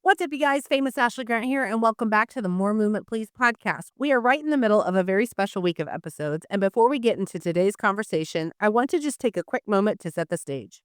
What's up, you guys? Famous Ashley Grant here, and welcome back to the More Movement Please podcast. We are right in the middle of a very special week of episodes, and before we get into today's conversation, I want to just take a quick moment to set the stage.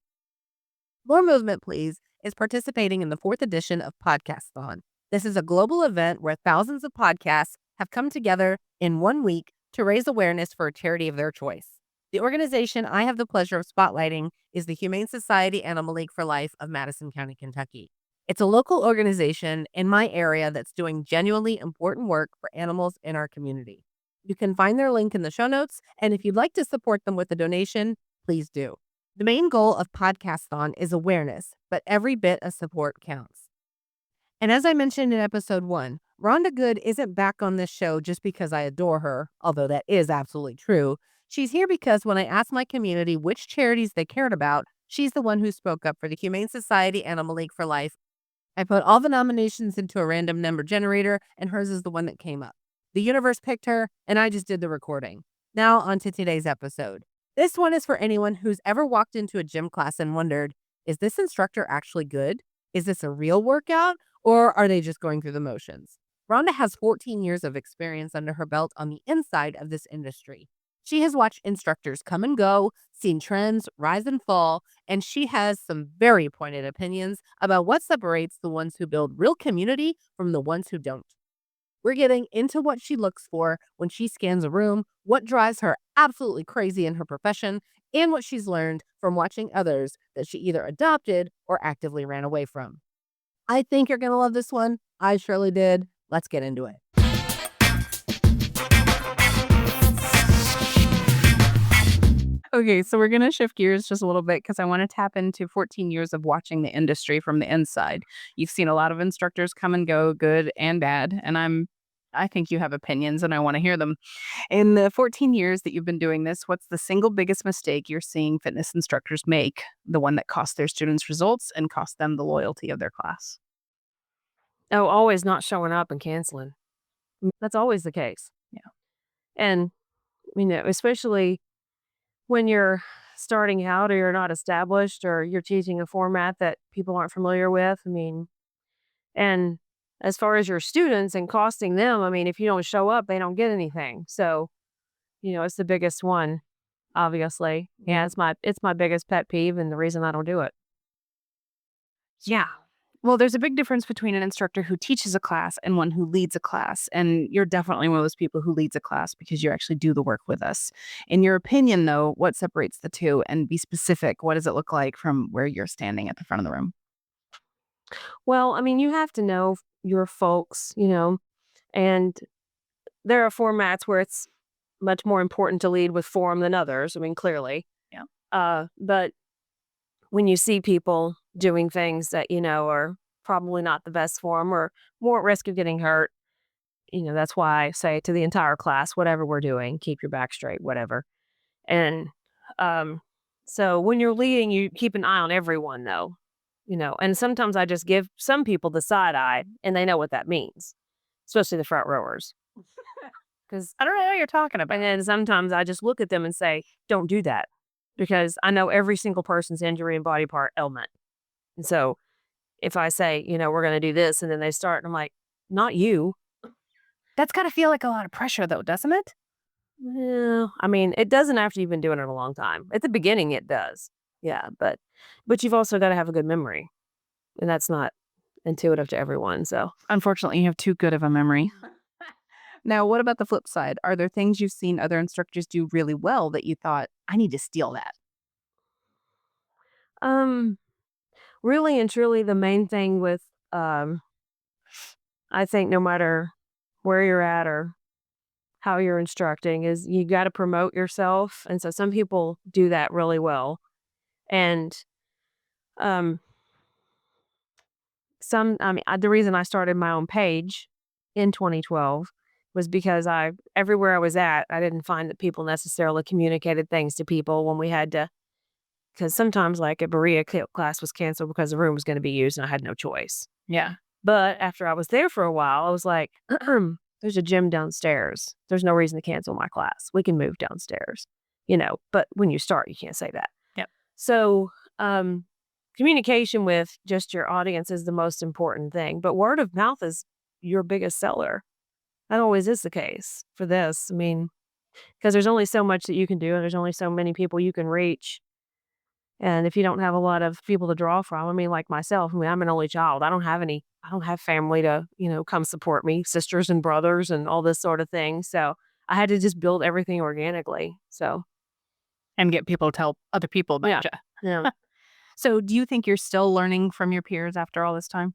More Movement Please is participating in the 4th edition of Podcastathon. This is a global event where thousands of podcasts have come together in 1 week to raise awareness for a charity of their choice. The organization I have the pleasure of spotlighting is the Humane Society Animal League for Life of Madison County, Kentucky. It's a local organization in my area that's doing genuinely important work for animals in our community. You can find their link in the show notes, and if you'd like to support them with a donation, please do. The main goal of Podcastathon is awareness, but every bit of support counts. And as I mentioned in episode 1, Rhonda Goode isn't back on this show just because I adore her, although that is absolutely true. She's here because when I asked my community which charities they cared about, she's the one who spoke up for the Humane Society Animal League for Life. I put all the nominations into a random number generator, and hers is the one that came up. The universe picked her, and I just did the recording. Now, on to today's episode. This one is for anyone who's ever walked into a gym class and wondered, is this instructor actually good? Is this a real workout, or are they just going through the motions? Rhonda has 14 years of experience under her belt on the inside of this industry. She has watched instructors come and go, seen trends rise and fall, and she has some very pointed opinions about what separates the ones who build real community from the ones who don't. We're getting into what she looks for when she scans a room, what drives her absolutely crazy in her profession, and what she's learned from watching others that she either adopted or actively ran away from. I think you're going to love this one. I surely did. Let's get into it. Okay, so we're going to shift gears just a little bit because I want to tap into 14 years of watching the industry from the inside. You've seen a lot of instructors come and go, good and bad, and I think you have opinions and I want to hear them. In the 14 years that you've been doing this, what's the single biggest mistake you're seeing fitness instructors make? The one that costs their students results and costs them the loyalty of their class. Oh, always not showing up and canceling. That's always the case. Yeah. And, especially when you're starting out or you're not established or you're teaching a format that people aren't familiar with. And as far as your students and costing them, if you don't show up, they don't get anything. So, it's the biggest one, obviously. Yeah, it's my biggest pet peeve and the reason I don't do it. Yeah. Well, there's a big difference between an instructor who teaches a class and one who leads a class. And you're definitely one of those people who leads a class because you actually do the work with us. In your opinion, though, what separates the two? And be specific. What does it look like from where you're standing at the front of the room? Well, you have to know your folks, and there are formats where it's much more important to lead with form than others. Clearly. Yeah. But when you see people doing things that, are probably not the best form or more at risk of getting hurt, that's why I say to the entire class, whatever we're doing, keep your back straight, whatever. And so when you're leading, you keep an eye on everyone, though, and sometimes I just give some people the side eye and they know what that means, especially the front rowers. Because I don't know what you're talking about. And then sometimes I just look at them and say, don't do that. Because I know every single person's injury and body part ailment. And so if I say, we're going to do this, and then they start, and I'm like, not you. That's got to feel like a lot of pressure, though, doesn't it? Well, it doesn't after you've been doing it a long time. At the beginning, it does. Yeah, but you've also got to have a good memory. And that's not intuitive to everyone. So Unfortunately, you have too good of a memory. Now, what about the flip side? Are there things you've seen other instructors do really well that you thought, I need to steal that? really and truly, the main thing with, I think no matter where you're at or how you're instructing is you got to promote yourself. And so some people do that really well. And, um, the reason I started my own page in 2012 was because everywhere I was at, I didn't find that people necessarily communicated things to people when we had to, because sometimes like a Berea class was canceled because the room was going to be used and I had no choice. Yeah. But after I was there for a while, I was like, there's a gym downstairs. There's no reason to cancel my class. We can move downstairs, but when you start, you can't say that. Yep. So, communication with just your audience is the most important thing, but word of mouth is your biggest seller. That always is the case for this. I mean, because there's only so much that you can do, and there's only so many people you can reach. And if you don't have a lot of people to draw from, I mean, like myself, I mean, I'm an only child. I don't have family to, come support me, sisters and brothers and all this sort of thing. So I had to just build everything organically. So, And get people to tell other people about yeah. you. Yeah. So do you think you're still learning from your peers after all this time?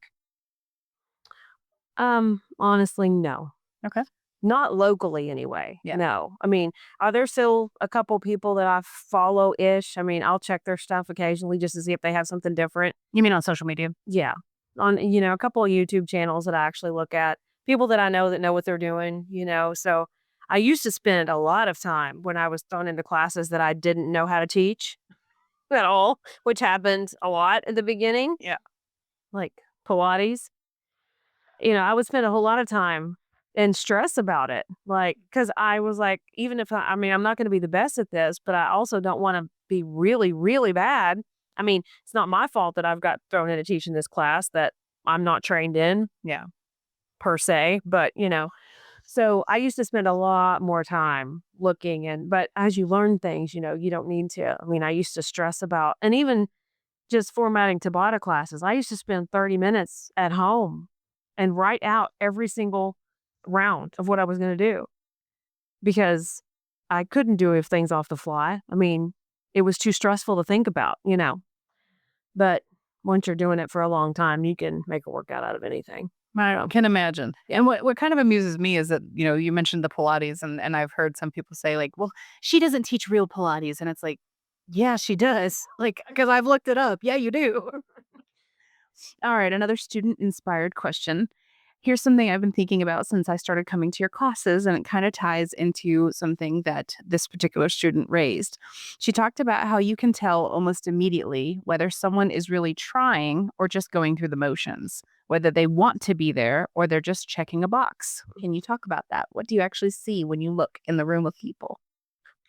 Honestly, no. Okay. Not locally anyway. Yeah. No. I mean, are there still a couple people that I follow-ish? I mean, I'll check their stuff occasionally just to see if they have something different. You mean on social media? Yeah. On, a couple of YouTube channels that I actually look at. People that I know that know what they're doing. So I used to spend a lot of time when I was thrown into classes that I didn't know how to teach at all, which happened a lot at the beginning. Yeah. Like Pilates. I would spend a whole lot of time and stress about it. Like, because I was like, even if I mean, I'm not going to be the best at this, but I also don't want to be really, really bad. I mean, it's not my fault that I've got thrown into teaching this class that I'm not trained in Yeah. per se, but. So I used to spend a lot more time looking but as you learn things, you don't need to. I mean, I used to stress about, and even just formatting Tabata classes, I used to spend 30 minutes at home and write out every single round of what I was going to do because I couldn't do things off the fly. I mean, it was too stressful to think about. But once you're doing it for a long time, you can make a workout out of anything. I can imagine. And what kind of amuses me is that, you mentioned the Pilates and I've heard some people say like, well, she doesn't teach real Pilates. And it's like, yeah, she does. Like, because I've looked it up. Yeah, you do. All right. Another student inspired question. Here's something I've been thinking about since I started coming to your classes, and it kind of ties into something that this particular student raised. She talked about how you can tell almost immediately whether someone is really trying or just going through the motions, whether they want to be there or they're just checking a box. Can you talk about that? What do you actually see when you look in the room of people?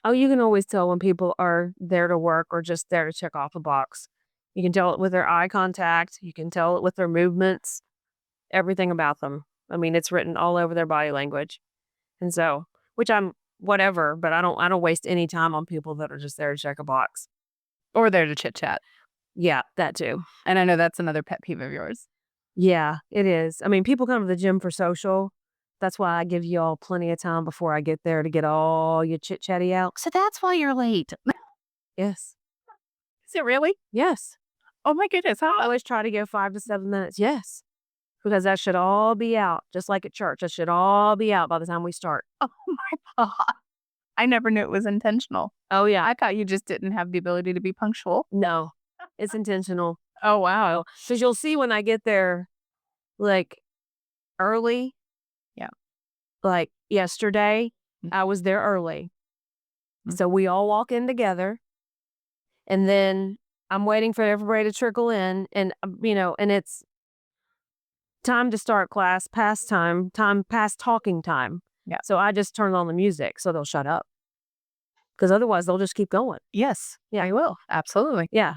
Oh, you can always tell when people are there to work or just there to check off a box. You can tell it with their eye contact. You can tell it with their movements, everything about them. I mean, it's written all over their body language. And so, which I'm whatever, but I don't waste any time on people that are just there to check a box. Or there to chit chat. Yeah, that too. And I know that's another pet peeve of yours. Yeah, it is. I mean, people come to the gym for social. That's why I give you all plenty of time before I get there to get all your chit chatty out. So that's why you're late. Yes. Is it really? Yes. Oh my goodness. I always try to go 5 to 7 minutes. Yes. Because that should all be out, just like at church. It should all be out by the time we start. Oh my God. I never knew it was intentional. Oh, yeah. I thought you just didn't have the ability to be punctual. No, it's intentional. Oh, wow. Because you'll see when I get there, like, early. Yeah. Like yesterday, I was there early. So we all walk in together. And then I'm waiting for everybody to trickle in. And, and it's time to start class, past time past talking time. Yeah. So I just turn on the music so they'll shut up. Because otherwise they'll just keep going. Yes. Yeah. I will. Absolutely. Yeah.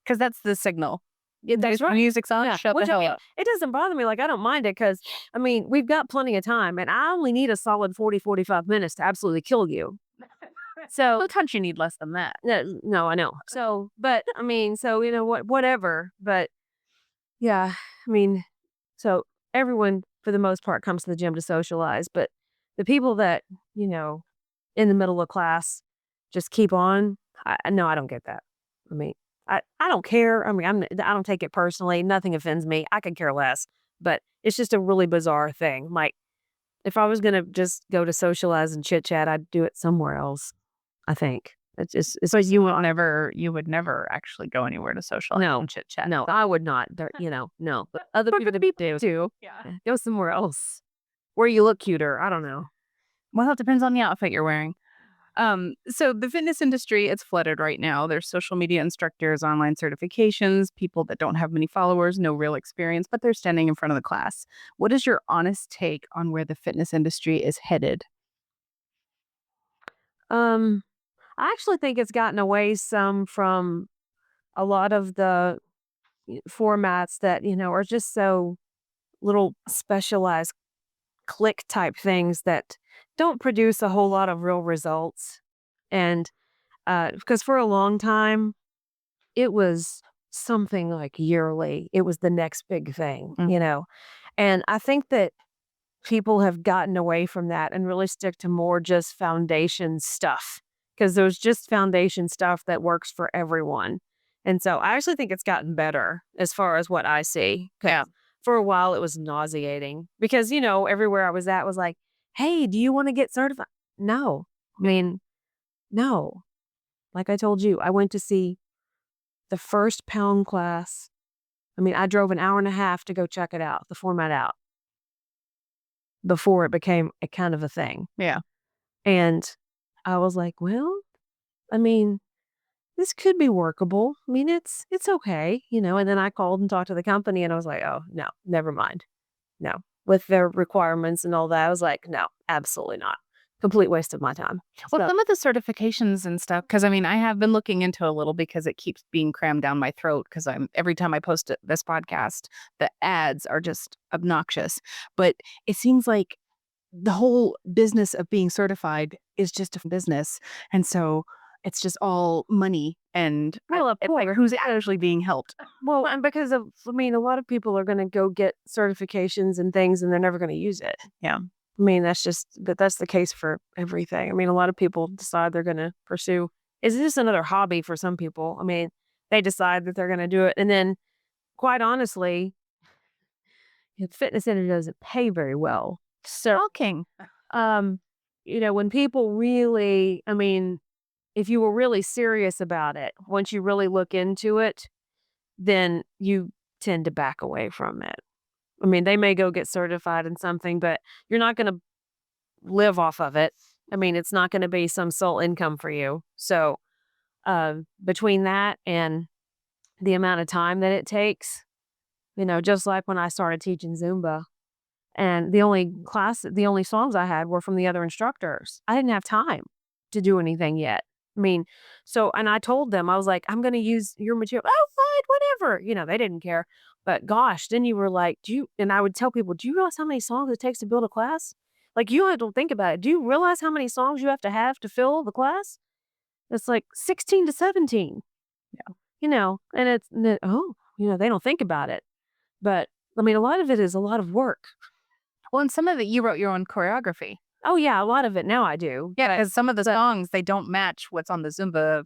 Because that's the signal. Yeah, that's The right. music's on. Yeah. Shut Which, the hell up. it doesn't bother me. Like, I don't mind it because, I mean, we've got plenty of time and I only need a solid 40, 45 minutes to absolutely kill you. So Sometimes you need less than that. no, I know. So, but I mean, so, whatever. But yeah, I mean, so everyone for the most part comes to the gym to socialize. But the people that, in the middle of class just keep on, no, I don't get that. I mean, I don't care. I mean, I don't take it personally. Nothing offends me. I could care less. But it's just a really bizarre thing. Like, if I was going to just go to socialize and chit chat, I'd do it somewhere else, I think. So you would never actually go anywhere to socialize and chit chat. No, I would not. No. But other people do. Yeah. Go somewhere else where you look cuter. I don't know. Well, it depends on the outfit you're wearing. So the fitness industry, it's flooded right now. There's social media instructors, online certifications, people that don't have many followers, no real experience, but they're standing in front of the class. What is your honest take on where the fitness industry is headed? I actually think it's gotten away some from a lot of the formats that, are just so little specialized click type things that don't produce a whole lot of real results. And because for a long time, it was something like yearly, it was the next big thing, And I think that people have gotten away from that and really stick to more just foundation stuff because there's just foundation stuff that works for everyone. And so I actually think it's gotten better as far as what I see. 'Cause Yeah. For a while, it was nauseating because, everywhere I was at was like, hey, do you want to get certified? No. I mean, no. Like I told you, I went to see the first pound class. I mean, I drove an hour and a half to go check it out, the format out, before it became a kind of a thing. Yeah. And I was like, well, I mean, this could be workable. I mean, it's okay, And then I called and talked to the company, and I was like, oh no, never mind, no. With their requirements and all that, I was like, no, absolutely not. Complete waste of my time. Well, So, some of the certifications and stuff, because I mean, I have been looking into a little because it keeps being crammed down my throat because every time I post this podcast, the ads are just obnoxious. But it seems like the whole business of being certified is just a business. And so it's just all money and well, of it's like course. who's actually being helped. Well, and because of, I mean, a lot of people are going to go get certifications and things, and they're never going to use it. Yeah. I mean, but that's the case for everything. I mean, a lot of people decide they're going to pursue. Is this another hobby for some people? I mean, they decide that they're going to do it, and then, quite honestly, the fitness industry doesn't pay very well. So, Shocking. um, when people really, I mean, if you were really serious about it, once you really look into it, then you tend to back away from it. I mean, they may go get certified in something, but you're not going to live off of it. I mean, it's not going to be some sole income for you. So, between that and the amount of time that it takes, just like when I started teaching Zumba, and the only songs I had were from the other instructors. I didn't have time to do anything yet. I mean, and I told them, I was like, I'm going to use your material. Oh, fine, whatever. They didn't care. But gosh, then you were like, and I would tell people, do you realize how many songs it takes to build a class? Like, you had to think about it. Do you realize how many songs you have to fill the class? It's like 16 to 17. Yeah. And they don't think about it. But I mean, a lot of it is a lot of work. Well, and some of it, you wrote your own choreography. Oh, yeah, a lot of it now I do. Yeah, because some of the songs, they don't match what's on the Zumba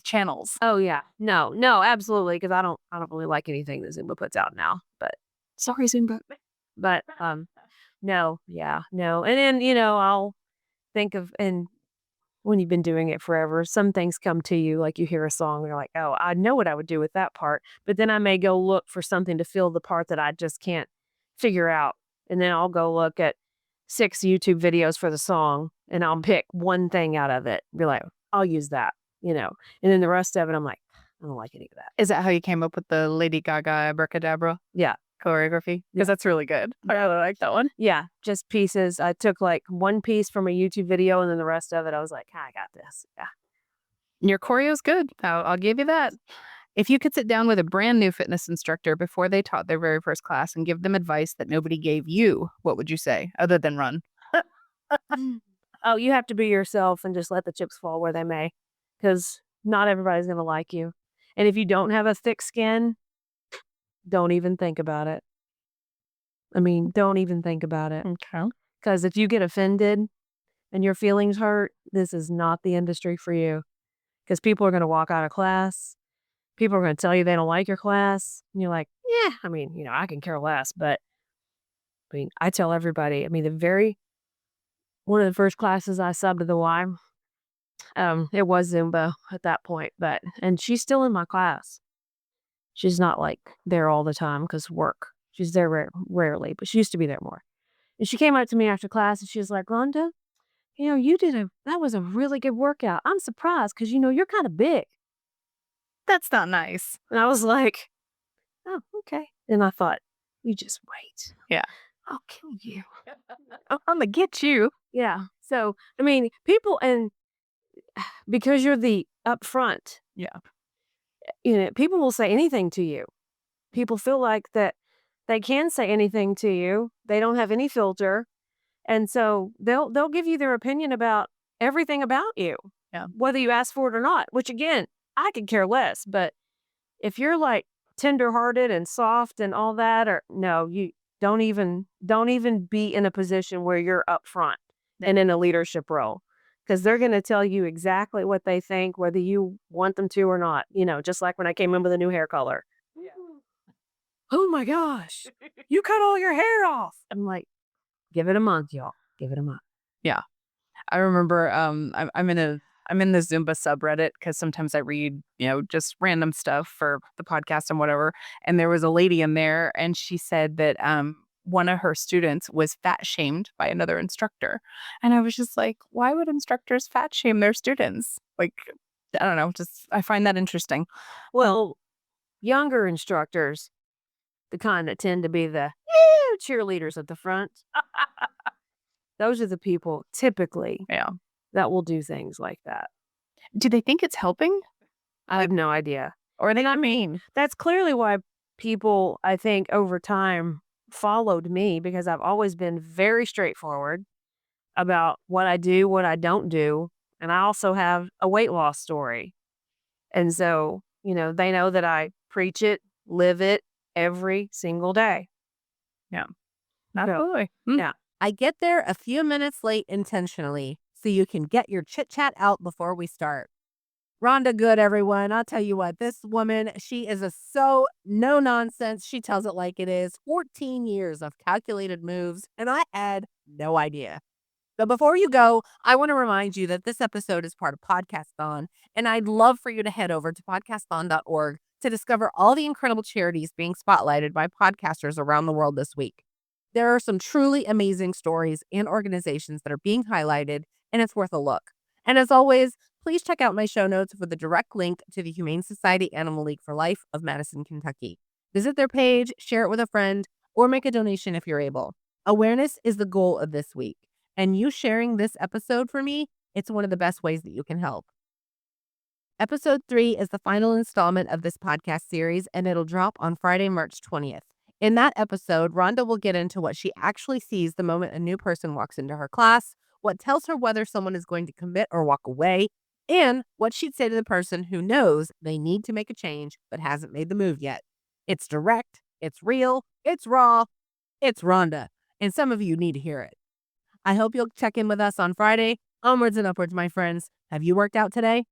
channels. Oh, yeah. No, absolutely, because I don't really like anything that Zumba puts out now, but sorry, Zumba. But, no, yeah, no, and then, I'll think of and when you've been doing it forever, some things come to you, like you hear a song, and you're like, "Oh, I know what I would do with that part," but then I may go look for something to fill the part that I just can't figure out, and then I'll go look at 6 YouTube videos for the song, and I'll pick one thing out of it, be like, "I'll use that," and then the rest of it, I'm like, "I don't like any of that." Is that how you came up with the Lady Gaga Abracadabra Yeah. choreography? Yeah. Because that's really good. I really like that one. Yeah, just pieces. I took, like, one piece from a YouTube video, and then the rest of it, I was like, "I got this." Yeah. Your choreo's good. I'll give you that. If you could sit down with a brand new fitness instructor before they taught their very first class and give them advice that nobody gave you, what would you say other than run? Oh, you have to be yourself and just let the chips fall where they may, because not everybody's gonna like you. And if you don't have a thick skin, don't even think about it. I mean, don't even think about it. Okay. Because if you get offended and your feelings hurt, this is not the industry for you. Because people are gonna walk out of class. People are gonna tell you they don't like your class. And you're like, yeah, I mean, I can care less. But I mean, I tell everybody, I mean, one of the first classes I subbed to the Y, it was Zumba at that point, and she's still in my class. She's not like there all the time because work. She's there rarely, but she used to be there more. And she came up to me after class and she was like, Rhonda, that was a really good workout. I'm surprised because, you're kind of big. That's not nice. And I was like, oh, okay. And I thought, you just wait. Yeah. I'll kill you. I'm going to get you. Yeah. So, I mean, people, and because you're the upfront, Yeah. people will say anything to you. people feel like that they can say anything to you. They don't have any filter. And so they'll give you their opinion about everything about you. Yeah. Whether you ask for it or not, which again, I could care less, but if you're like tenderhearted and soft and all that, or no, you don't even be in a position where you're up front and in a leadership role. Because they're going to tell you exactly what they think, whether you want them to or not. Just like when I came in with a new hair color. Yeah. Oh my gosh, you cut all your hair off. I'm like, give it a month, y'all. Give it a month. Yeah. I remember I'm in the Zumba subreddit because sometimes I read, just random stuff for the podcast and whatever. And there was a lady in there and she said that one of her students was fat shamed by another instructor. And I was just like, why would instructors fat shame their students? Like, I don't know, just I find that interesting. Well, younger instructors, the kind that tend to be the cheerleaders at the front, those are the people typically Yeah. that will do things like that. Do they think it's helping? I have no idea. Or are they not mean? That's clearly why people, I think, over time followed me, because I've always been very straightforward about what I do, what I don't do. And I also have a weight loss story. And so, they know that I preach it, live it every single day. Absolutely. Yeah. I get there a few minutes late intentionally so you can get your chit chat out before we start. Rhonda Goode, everyone. I'll tell you what, this woman, she is so no nonsense. She tells it like it is. 14 years of calculated moves, and I had no idea. But before you go, I want to remind you that this episode is part of Podcaston, and I'd love for you to head over to podcaston.org to discover all the incredible charities being spotlighted by podcasters around the world this week. There are some truly amazing stories and organizations that are being highlighted, and it's worth a look. And as always, please check out my show notes for the direct link to the Humane Society Animal League for Life of Madison, Kentucky. Visit their page, share it with a friend, or make a donation if you're able. Awareness is the goal of this week, and you sharing this episode for me, it's one of the best ways that you can help. Episode 3 is the final installment of this podcast series, and it'll drop on Friday, March 20th. In that episode, Rhonda will get into what she actually sees the moment a new person walks into her class, what tells her whether someone is going to commit or walk away, and what she'd say to the person who knows they need to make a change but hasn't made the move yet. It's direct, it's real, it's raw, it's Rhonda, and some of you need to hear it. I hope you'll check in with us on Friday. Onwards and upwards, my friends. Have you worked out today?